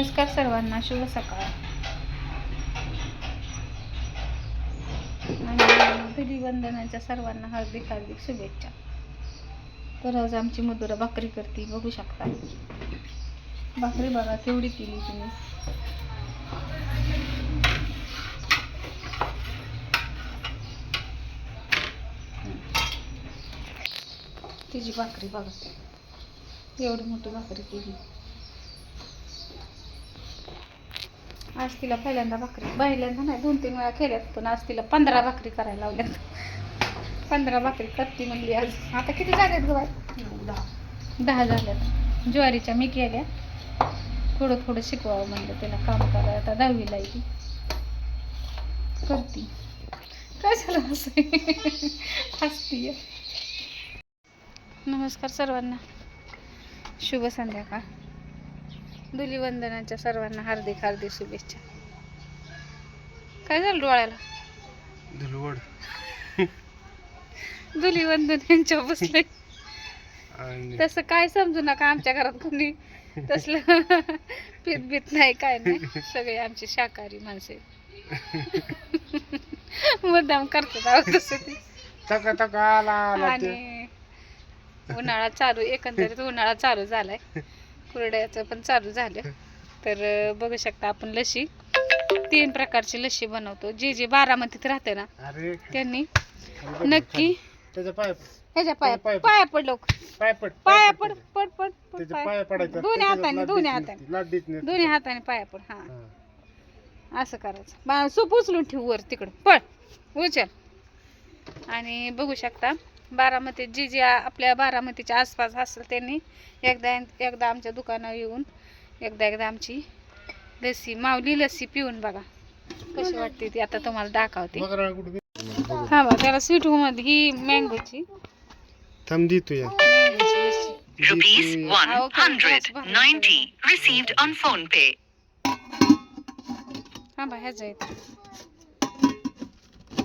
नमस्कार सर्वांना, शुभ सकाळ. आणि धुलीवंदनाच्या सर्वांना हार्दिक हार्दिक शुभेच्छा. तर आज आमची मधुरा भाकरी करते, बघू शकता. भाकरी बघा केवढी केली तुम्ही. तिची भाकरी बघा, एवढी मोठी भाकरी केली. आज तिला पहिल्यांदा नाही 2-3 वेळा केल्यात, पण आज तिला 15 भाकरी करायला लावल्यात. 15 भाकरी करते म्हणली आज. आता किती झाल्यात ग बाई? 10 झाल्यात. ज्वारीच्या मी केल्या. थोडं थोडं शिकवावं म्हणलं तिला काम करायला. आता 10वीला आहे ती. करती काय झालं असं हसतीये. नमस्कार सर्वांना, शुभ संध्याकाळ. धुलीवंदनाच्या सर्वांना हार्दिक हार्दिक शुभेच्छा. काय झालं डोळ्याला? धुलीवंदन यांच्या बसले. तसं काय समजू नका, आमच्या घरात कोणी तसलं पीत नाही, काय नाही. सगळे आमची शाकाहारी माणसे मुद्दाम करतात तसं ती. आणि उन्हाळा चालू, एकंदरीत उन्हाळा चालू झालाय, कुरड्याचं पण चालू झालं. तर बघू शकता आपण लस्सी 3 प्रकारची लस्सी बनवतो. जे बारामतीत राहते ना त्यांनी नक्की ह्याच्या पाया पड, लोक पाया पड पड पड दोन्ही हाताने पाया पड. हा असं करायचं. सूप उचलून ठेवू वर तिकडं, पळ उचल. आणि बघू शकता बारामतीत जे आपल्या बारामतीच्या आसपास असेल त्यांनी एकदा आमच्या दुकानावर येऊन एकदा आमची लस्सी, माऊली लस्सी पिऊन बघा कशी वाटते ती. आता तुम्हाला दाखवते. हा बा, त्याला स्वीट होम मध्ये ही मँगोची ₹190 received on phone pay. हा बा, ह्याच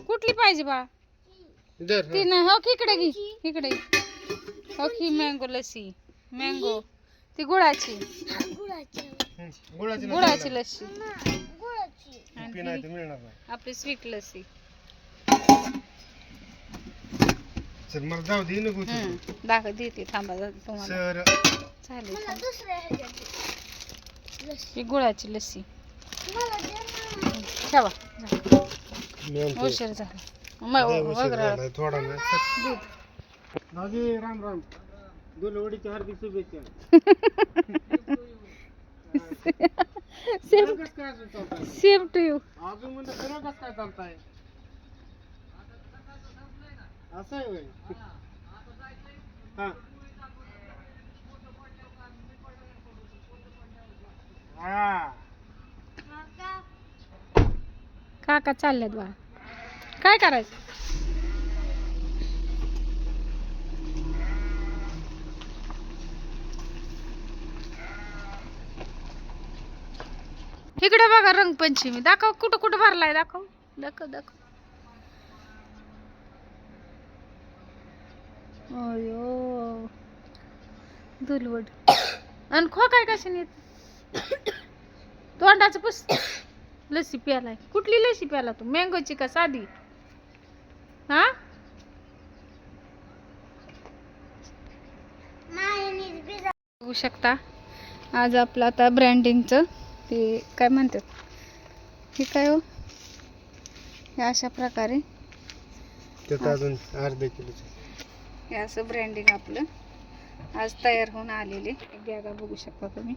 कुठली पाहिजे बा? ती नाही हो, इकडे घे, इकडे हो की. मँगो लस्सी, मँगो ती गुळाची लस्सी आणि आपली स्वीट लस्सी. दाखव देते, थांबा तुम्हाला. चालेल, ही गुळाची लस्सी ठेवा. उशीर झाला. राम राम. धुलवडीच्या हार्दिक शुभेच्छा. Same to you. अजून म्हणजे तुला कसं काय चालताय? असं आहे होय. काका चालल्यात बा. काय करायचं? इकडे बघा रंगपंचमी. दाखव कुठं कुठं भरलाय. दाखव दाखव दाखव. अयो धुलवड. आणि खो काय कशाने येत? तोंडाचं पुस. लस्सी प्यालाय. कुठली लस्सी प्याला तू? मँगोची का साधी? हा बघू शकता आज आपलं आता ब्रँडिंगचं ते काय म्हणतात, हे काय हो, हे अशा प्रकारे अजून अर्धा किलो हे असं ब्रँडिंग आपलं आज तयार होऊन आलेले बॅगा बघू शकता तुम्ही.